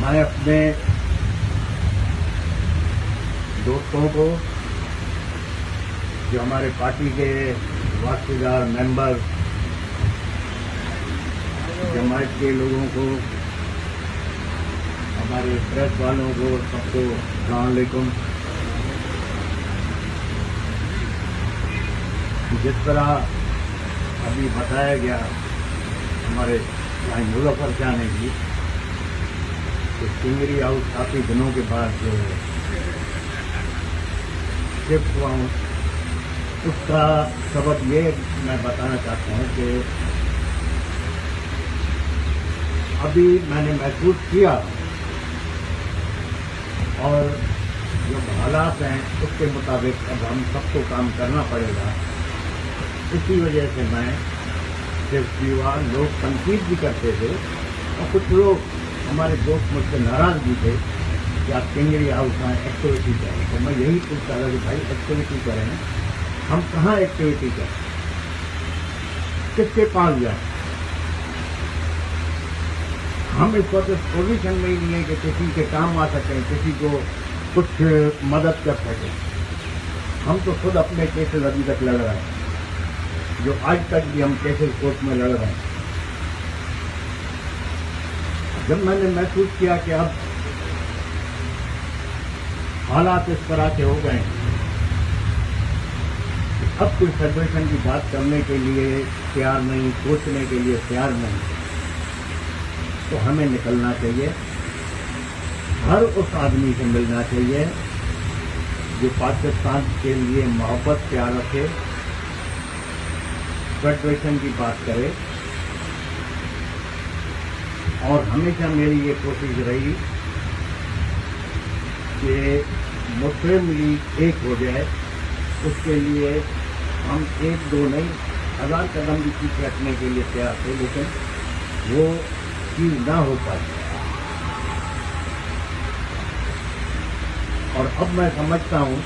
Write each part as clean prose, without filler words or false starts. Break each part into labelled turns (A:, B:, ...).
A: میں اپنے دوستوں کو، جو ہمارے پارٹی کے واقعدار ممبر، جماعت کے لوگوں کو، ہمارے پریس والوں کو، سب کو السلام علیکم۔ جس طرح ابھی بتایا گیا ہمارے مظفر شاہ نے بھی کہ ٹنگری ہاؤس کافی دنوں کے بعد جو شفٹ ہوا ہوں، اس کا سبب یہ میں بتانا چاہتا ہوں کہ ابھی میں نے محسوس کیا اور جو حالات ہیں اس کے مطابق اب ہم سب کو کام کرنا پڑے گا۔ اسی وجہ سے میں صرف لوگ تنقید بھی کرتے تھے اور کچھ لوگ ہمارے دوست مجھ سے ناراض بھی تھے کہ آپ ٹنگری ہاؤس میں ایکٹیویٹی کریں، تو میں یہی پوچھتا تھا کہ بھائی ایکٹیویٹی کریں، ہم کہاں ایکٹیویٹی کریں، کس کے پاس جائیں؟ ہم اس وقت اس پوزیشن میں ہی نہیں ہیں کہ کسی کے کام آ سکیں، کسی کو کچھ مدد کر سکیں۔ ہم تو خود اپنے کیسز ابھی تک لڑ رہے ہیں، جو آج تک بھی ہم کیسز کورٹ میں لڑ رہے ہیں۔ جب میں نے محسوس کیا کہ اب حالات اس طرح کے ہو گئے ہیں، اب کوئی فیڈریشن کی بات کرنے کے لیے تیار نہیں، سوچنے کے لیے تیار نہیں، تو ہمیں نکلنا چاہیے۔ ہر اس آدمی سے ملنا چاہیے جو پاکستان کے لیے محبت پیار رکھے، فیڈریشن کی بات کرے۔ اور ہمیشہ میری یہ کوشش رہی کہ مسلم لیگ ایک ہو جائے، اس کے لیے ہم ایک دو نہیں 1000 قدم بھی پیچھے رکھنے کے لیے تیار تھے، لیکن وہ چیز نہ ہو پائی۔ اور اب میں سمجھتا ہوں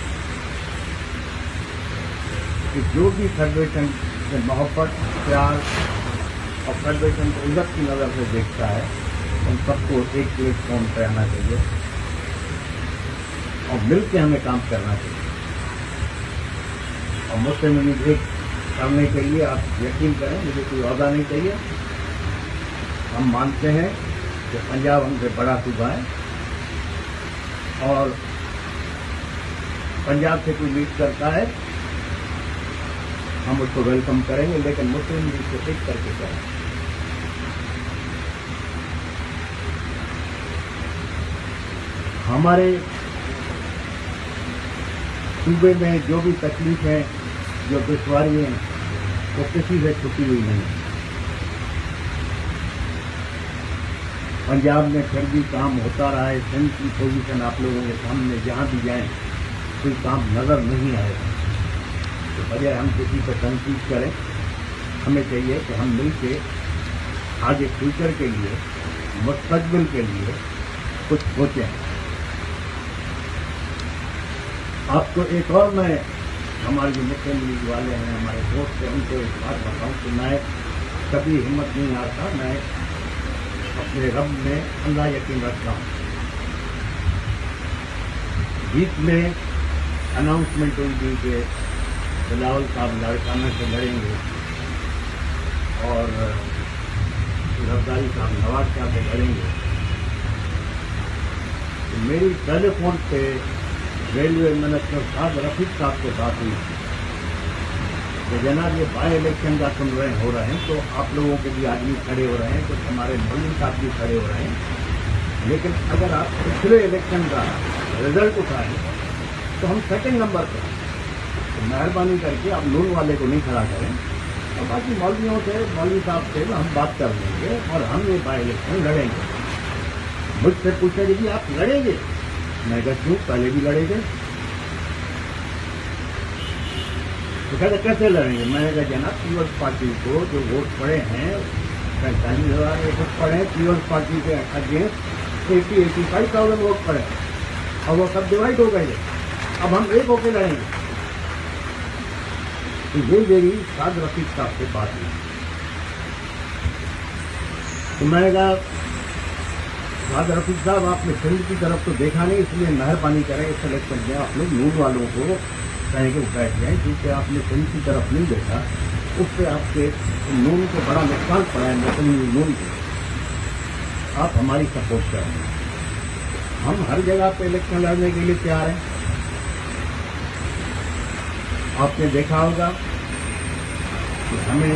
A: کہ جو بھی فیڈریشن سے محبت پیار اور فیڈریشن کو عزت کی نظر سے دیکھتا ہے، ان سب کو ایک پلیٹ فارم پہ آنا چاہیے اور مل کے ہمیں کام کرنا چاہیے۔ اور مسلم لیگ ایک کرنے کے لیے آپ یقین کریں، مجھے کوئی عہدہ نہیں چاہیے۔ ہم مانتے ہیں کہ پنجاب ہم سے بڑا صوبہ ہے اور پنجاب سے کوئی لیڈ کرتا ہے ہم اس کو ویلکم کریں گے، لیکن مسلم لیگ کو ایک کر کے کریں۔ ہمارے صوبے میں جو بھی تکلیفیں، جو دشواریاں ہیں، وہ کسی سے چھپی ہوئی نہیں۔ پنجاب میں پھر بھی کام ہوتا رہا ہے، سندھ کی پوزیشن آپ لوگوں کے سامنے، جہاں بھی جائیں کوئی کام نظر نہیں آئے گا۔ تو بجائے ہم کسی پہ تنقید کریں، ہمیں چاہیے کہ ہم مل کے آگے فیوچر کے لیے، مستقبل کے لیے کچھ سوچیں۔ آپ کو ایک اور میں ہمارے جو مسلم لیگ والے ہیں، ہمارے دوست ہیں، ان کو ایک بات بتاؤں کہ میں کبھی ہمت نہیں ہارتا، میں اپنے رب میں اللہ یقین رکھتا ہوں۔ بیچ میں اناؤنسمنٹ ہوئی تھی کہ بلاول صاحب لاڑکانہ سے لڑیں گے اور زرداری صاحب نواز شاہ سے لڑیں گے، تو میری ٹیلی فون پہ ریلوے منسٹر صاحب رفیق صاحب کے ساتھ ہوئی کہ جناب یہ بائی الیکشن کا ہو رہے ہیں، تو آپ لوگوں کے بھی آدمی کھڑے ہو رہے ہیں، کچھ ہمارے مولوی صاحب بھی کھڑے ہو رہے ہیں، لیکن اگر آپ پچھلے الیکشن کا رزلٹ اٹھائیں تو ہم سیکنڈ نمبر پہ ہیں، تو مہربانی کر کے آپ نون والے کو نہیں کھڑا کریں، اور باقی مولویوں سے، مولوی صاحب سے ہم بات کر لیں گے اور ہم یہ بائی الیکشن لڑیں گے۔ مجھ سے پوچھا جی آپ لڑیں گے؟ میں کہا کیوں، پہلے بھی لڑے گے۔ تو کہتے کیسے لڑیں گے؟ میں نے کہا جناب پیپلز پارٹی کو جو ووٹ پڑے ہیں 45,000 ووٹ پڑے ہیں، پیپلز پارٹی کے اگینسٹ 85,000 ووٹ پڑے ہیں، اور وہ سب ڈیوائڈ ہو گئے، اب ہم ایک ہو کے لڑیں گے۔ تو یہ میری سعد رفیق صاحب سے بات ہوئی، تو میں نے کہا سعد رفیق صاحب آپ نے سندھ کی طرف تو دیکھا نہیں، اس لیے مہربانی کریں اس الیکشن میں آپ لوگ نون والوں کو کہیں کہ بیٹھ جائیں، کیونکہ آپ نے سندھ کی طرف نہیں دیکھا، اس سے آپ کے نون کو بڑا نقصان پڑا ہے، مسلم نون کو آپ ہماری سپورٹ کریں، ہم ہر جگہ پہ الیکشن لڑنے کے لیے تیار ہیں۔ آپ نے دیکھا ہوگا کہ ہمیں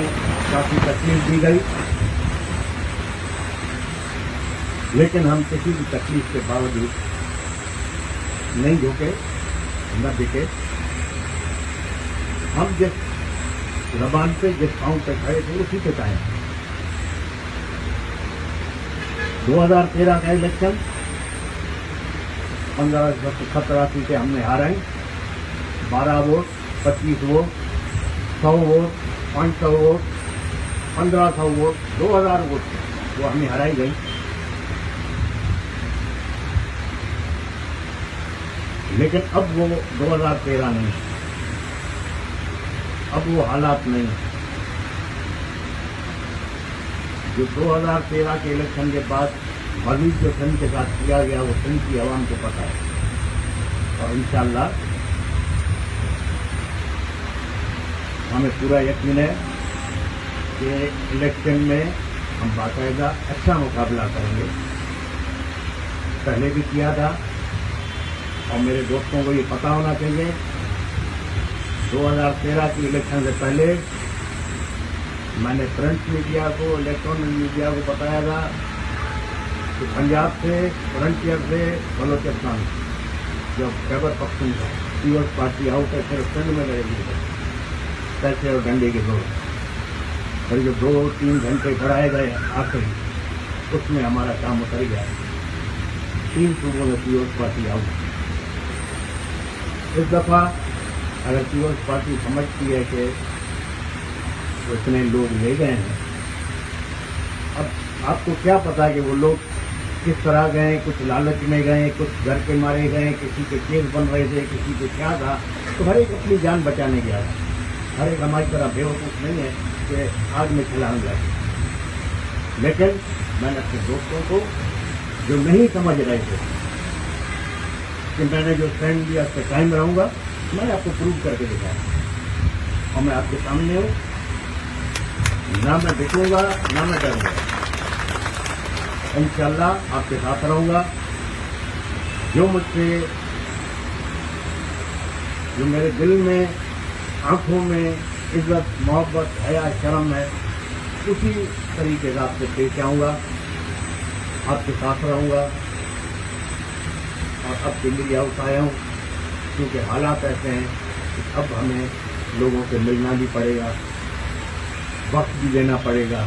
A: کافی تکلیف دی گئی، لیکن ہم کسی بھی تکلیف کے باوجود نہیں جھکے، نہ دکھے، ہم جس زبان پہ جس پاؤں پہ کھڑے تھے اسی پہ قائم۔ 2013 کا الیکشن 1517 سیٹیں ہم نے ہارائیں، 12 vote, 25 vote, 100 vote, 500 vote, 1500 vote, 2000 vote وہ ہمیں ہرائی گئی۔ لیکن اب وہ 2013 نہیں، اب وہ حالات نہیں جو 2013 کے الیکشن کے بعد مزید جو سندھ کے ساتھ کیا گیا وہ سندھ کی عوام کو پتہ ہے، اور انشاءاللہ ہمیں پورا یقین ہے کہ الیکشن میں ہم باقاعدہ اچھا مقابلہ کریں گے۔ پہلے بھی کیا تھا، اور میرے دوستوں کو یہ پتا ہونا چاہیے 2013 کی الیکشن سے پہلے میں نے پرنٹ میڈیا کو، الیکٹرانک میڈیا کو بتایا تھا کہ پنجاب سے، فرنٹیئر سے بلوچستان جب Khyber Pakhtunkhwa Peoples party out ہے، صرف سندھ میں لڑے گی پیسے اور ڈنڈے کے دور، اور جو 2-3 گھنٹے کھڑائے گئے آخری، اس میں ہمارا کام اتر گیا، 3 صوبوں میں پیپلز پارٹی آؤٹ۔ اس دفعہ اگر پیپلز پارٹی سمجھتی ہے کہ اتنے لوگ لے گئے ہیں، اب آپ کو کیا پتا کہ وہ لوگ کس طرح گئے، کچھ لالچ میں گئے، کچھ گھر کے مارے گئے، کسی کے کیس بن رہے تھے، کسی کے کیا تھا، تو ہر ایک اپنی جان بچانے گیا ہے، ہر ایک ہماری طرح بے وقوف نہیں ہے کہ آگ میں چھلانگ جائے۔ لیکن میں نے اپنے دوستوں کو جو نہیں سمجھ رہے تھے کہ میں نے جو اسٹینڈ لیا اس پہ قائم رہوں گا، میں نے آپ کو پروو کر کے دکھایا، اور میں آپ کے سامنے ہوں، نہ میں بکوں گا نہ میں ڈروں گا، انشاءاللہ آپ کے ساتھ رہوں گا۔ جو مجھ سے، جو میرے دل میں، آنکھوں میں عزت، محبت، حیا، شرم ہے، اسی طریقے سے آپ سے پیش آؤں گا، آپ کے ساتھ رہوں گا۔ اور اب دلی ہاؤس آیا ہوں کیونکہ حالات ایسے ہیں کہ اب ہمیں لوگوں سے ملنا بھی پڑے گا، وقت بھی دینا پڑے گا،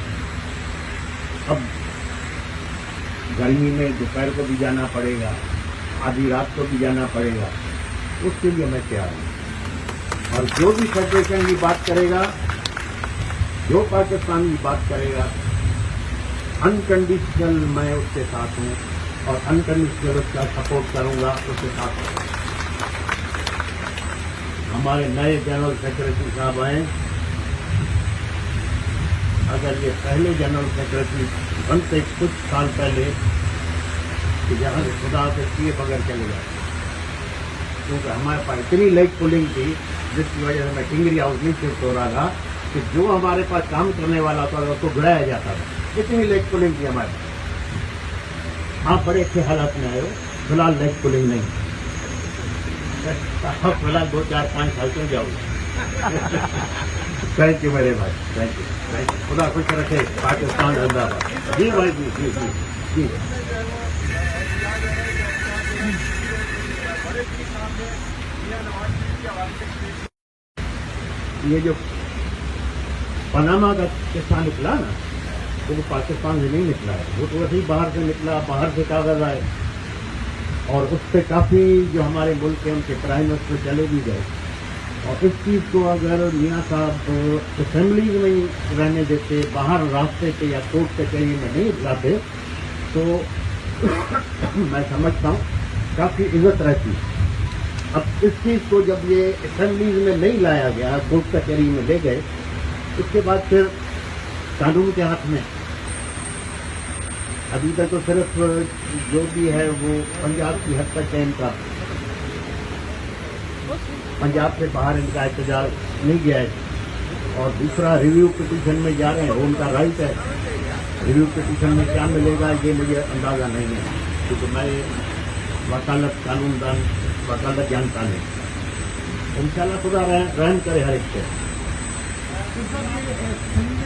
A: اب گرمی میں دوپہر کو بھی جانا پڑے گا، آدھی رات کو بھی جانا پڑے گا، اس کے لیے میں تیار ہوں۔ اور جو بھی فیڈریشن کی بات کرے گا، جو پاکستان کی بات کرے گا، انکنڈیشنل میں اس کے ساتھ ہوں، اور انکنڈیشنل اس کا سپورٹ کروں گا، اس کے ساتھ۔ ہمارے نئے جنرل سیکرٹری صاحب آئے، اگر یہ پہلے جنرل سیکرٹری بنتے کچھ سال پہلے کہ جہاں سے خدا سے کیے بغیر چلے جائے، کیونکہ ہمارے پاس اتنی لیٹ پولنگ تھی جس کی وجہ سے میں ٹنگری ہاؤس نہیں شفٹ ہو رہا تھا کہ جو ہمارے پاس کام کرنے والا تھا اس کو گڑایا جاتا تھا، اتنی لیٹ پولنگ تھی ہمارے پاس۔ آپ بڑے اچھے حالات میں آئے ہو، فی الحال لیٹ پولنگ نہیں، فی الحال 2-4-5 سال چل جاؤ گے۔ تھینک یو میرے بھائی، تھینک یو، خدا خوش رکھے، پاکستان زندہ باد۔ جی بھائی، جی جی جی جی۔ یہ جو پاناما کا قصہ نکلا نا، تو وہ پاکستان سے نہیں نکلا ہے، وہ تو ویسے ہی باہر سے نکلا، باہر سے کاغذ آئے، اور اس پہ کافی جو ہمارے ملک کے ان کے پرائم منسٹر چلے بھی گئے۔ اور اس چیز کو اگر میاں صاحب اسمبلیز میں ہی رہنے دیتے، باہر راستے پہ یا کورٹ کچہری میں نہیں لاتے، تو میں سمجھتا ہوں کافی عزت رہتی۔ اب اس چیز کو جب یہ اسمبلیز میں نہیں لایا گیا، کورٹ کچہری میں لے گئے، اس کے بعد پھر قانون کے ہاتھ میں، ابھی تک تو صرف جو بھی ہے وہ پنجاب کی حد تک ہے ان کا، پنجاب سے باہر ان کا احتجاج نہیں گیا ہے، اور دوسرا ریویو پٹیشن میں جا رہے ہیں، وہ ان کا رائٹ ہے۔ ریویو پٹیشن میں کیا ملے گا یہ مجھے اندازہ نہیں ہے، کیونکہ میں وکالت قانون دان وکالت جانتا نہیں۔ انشاءاللہ خدا رحم کرے ہر ایک سے۔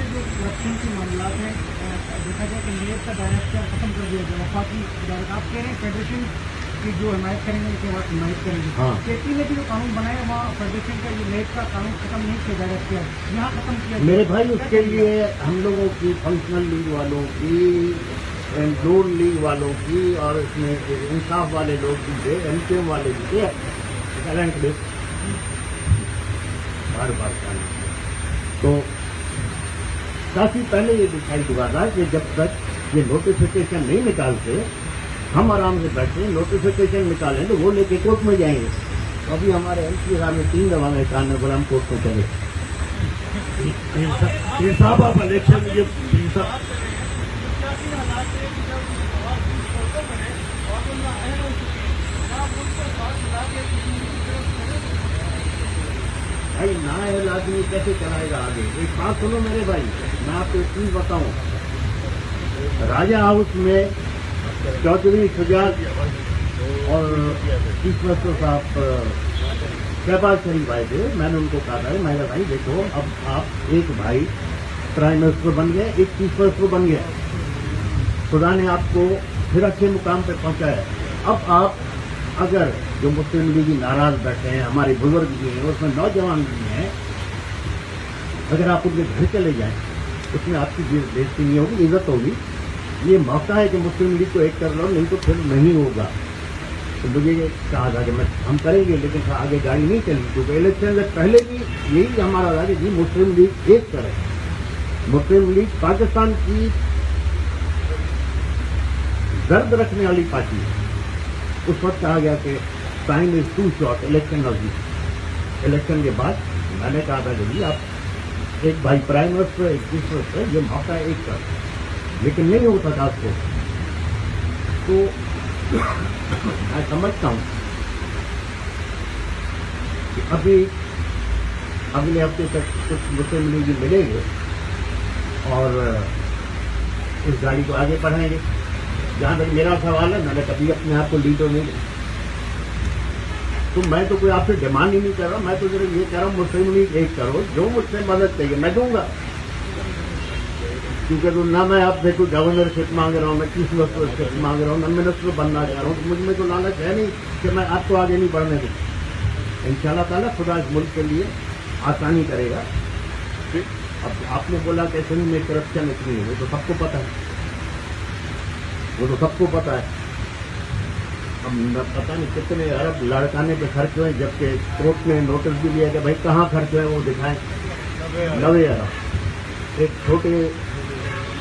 B: جو کرپشن کے معاملات ہیں، دیکھا جائے کہ نیب کا دائرہ اختیار ختم کر دیا گیا، وفاقی ادارت۔ آپ کہہ رہے ہیں فیڈریشن کی جو حمایت کریں گے ان کے بعد حمایت کریں گے۔
A: ہاں،
B: کے پی نے بھی جو قانون بنایا وہاں فیڈریشن کا یہ نیب کا قانون ختم نہیں کیا دائرہ اختیار، یہاں ختم کیا
A: میرے بھائی اس کے لیے ہم لوگوں کی فنکشنل لیگ والوں کی، نور لیگ والوں کی، اور اس میں انصاف والے لوگ بھی تھے، ایم کیو ایم والے بھی تھے، بار بار تو کافی پہلے یہ دکھائی دیا تھا کہ جب تک یہ نوٹیفیکیشن نہیں نکالتے ہم آرام سے بیٹھے، نوٹیفیکیشن نکالیں تو وہ لے کے کورٹ میں جائیں گے۔ ابھی ہمارے ایم پی صاحب نے 3 دفعہ میں کہا نے بولا ہم کورٹ میں چلے۔
C: صاحب آپ الیکشن
A: بھائی نااہل آدمی کیسے چلائے گا آگے؟ ایک بات سنو میرے بھائی، میں آپ کو ایک چیز بتاؤں، راجہ ہاؤس میں چودھری شجاعت اور چیف منسٹر صاحب شہباز شریف آئے تھے، میں نے ان کو کہا تھا میں بھائی دیکھو اب آپ ایک بھائی پرائم منسٹر بن گئے، ایک چیف منسٹر بن گیا، خدا نے آپ کو پھر اچھے مقام پہ پہنچایا۔ اب آپ اگر جو مسلم لیگی ناراض بیٹھے ہیں، ہمارے بزرگ بھی ہیں، اس میں نوجوان بھی ہیں، اگر آپ ان کے گھر چلے جائیں اس میں آپ کی بےزتی نہیں ہوگی، عزت ہوگی۔ یہ موقع ہے کہ مسلم لیگ کو ایک کر لو، نہیں تو پھر نہیں ہوگا۔ تو مجھے یہ کہا تھا کہ ہم کریں گے، لیکن آگے گاڑی نہیں چلی، کیونکہ الیکشن سے پہلے بھی یہی ہمارا تھا کہ جی مسلم لیگ ایک کرے۔ مسلم لیگ پاکستان کی درد رکھنے والی پارٹی ہے۔ اس وقت کہا گیا کہ time is too short, election نزدیک۔ الیکشن کے بعد میں نے کہا تھا کہ جی آپ ایک بھائی پرائم منسٹر، ایک چیف منسٹر، یہ موقع ہے ایک کا، لیکن نہیں ہوتا تھا آپ کو۔ تو میں سمجھتا ہوں کہ ابھی اگلے ہفتے تک کچھ مسلم لیگ ملیں گے اور اس گاڑی کو آگے بڑھائیں گے۔ جہاں تک میرا سوال ہے، میں نے کبھی اپنے آپ کو لیڈر نہیں دیا، تو میں تو کوئی آپ سے ڈیمانڈ ہی نہیں کر رہا، میں تو صرف یہ کہہ رہا ہوں مسلم لیگ ایک کرو، جو مجھ سے مدد چاہیے میں دوں گا، کیونکہ تو نہ میں آپ سے کوئی گورنرشپ مانگ رہا ہوں، میں چیف منسٹرشپ مانگ رہا ہوں، نہ منسٹر بننا چاہ رہا ہوں، تو مجھ میں تو لالچ ہے نہیں کہ میں آپ کو آگے نہیں بڑھنے دوں۔ انشاءاللہ تعالیٰ خدا اس ملک کے لیے آسانی کرے گا۔ اب آپ نے بولا کہ سندھ میں کرپشن اتنی ہے، وہ تو سب کو پتہ ہے، وہ تو سب کو پتہ ہے۔ اب پتہ نہیں کتنے ارب لڑکانے پہ خرچ ہوئے، جبکہ کورٹ نے نوٹس بھی دیا کہ بھائی کہاں خرچ ہوئے وہ دکھائیں۔ 90 ارب ایک چھوٹے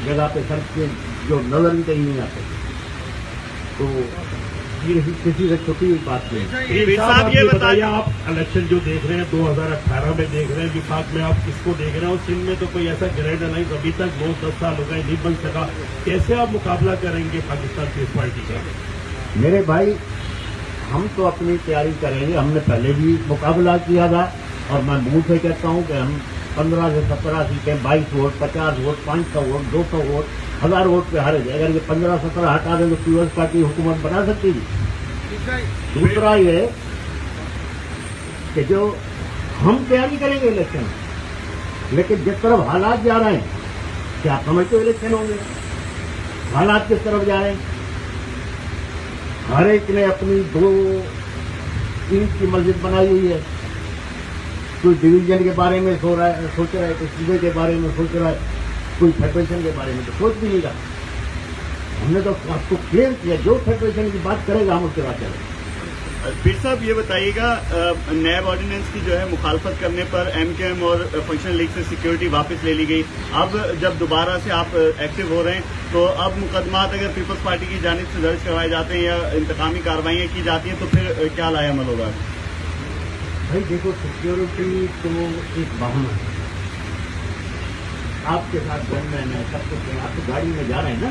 A: جگہ پہ خرچ کیے جو نظر بھی کہیں نہیں آتے، تو یہ کسی سے چھوٹی بات نہیں۔
C: صاحب یہ بتائیے، آپ الیکشن جو دیکھ رہے ہیں 2018 میں دیکھ رہے ہیں، وفاق میں آپ کس کو دیکھ رہے ہیں، اور سندھ میں تو کوئی ایسا گریڈ الائنس ابھی تک 9-10 سال ہو گئے نہیں بن سکا، کیسے آپ مقابلہ کریں گے پاکستان پیپلز پارٹی کا؟
A: میرے بھائی ہم تو اپنی تیاری کریں گے، ہم نے پہلے بھی مقابلہ کیا تھا، اور میں منہ سے کہتا ہوں کہ ہم 15 سے 17 سیٹیں، 22 vote, 50 vote, 500 vote, 200 vote, 1000 vote پہ ہارے گئے۔ اگر یہ 15-17 ہٹا دیں تو پیپلز پارٹی حکومت بنا سکتی تھی۔ دوسرا یہ کہ جو ہم تیاری کریں گے الیکشن، لیکن جس طرف حالات جا رہے ہیں، کیا آپ سمجھتے ہو الیکشن ہوں گے؟ حالات کس طرف جا رہے ہیں؟ ہر ایک نے اپنی 2 اینٹ کی مسجد بنائی ہوئی ہے، کوئی ڈویژن کے بارے میں سوچ رہا ہے، کوئی صوبے کے بارے میں سوچ رہا ہے، کوئی فیڈریشن کے بارے میں تو سوچ بھی نہیں رہا۔ ہم نے تو آپ کو کلیئر کیا، جو فیڈریشن کی بات کرے گا ہم اس کے بعد چلیں گے۔
D: پیر صاحب یہ بتائیے گا، نیب آرڈیننس کی جو ہے مخالفت کرنے پر ایم کیو ایم اور فنکشنل لیگ سے سیکیورٹی واپس لے لی گئی، اب جب دوبارہ سے آپ ایکٹیو ہو رہے ہیں تو اب مقدمات اگر پیپلز پارٹی کی جانب سے درج کروائے جاتے ہیں یا انتقامی کارروائیاں کی جاتی ہیں تو پھر کیا لائے عمل ہوگا؟
A: بھائی دیکھو، سیکیورٹی تو ایک بہانہ ہے، آپ کے ساتھ گن مین ہے، سب کچھ ہے، آپ تو گاڑی میں جا رہے ہیں نا،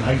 A: 2.5,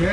B: 6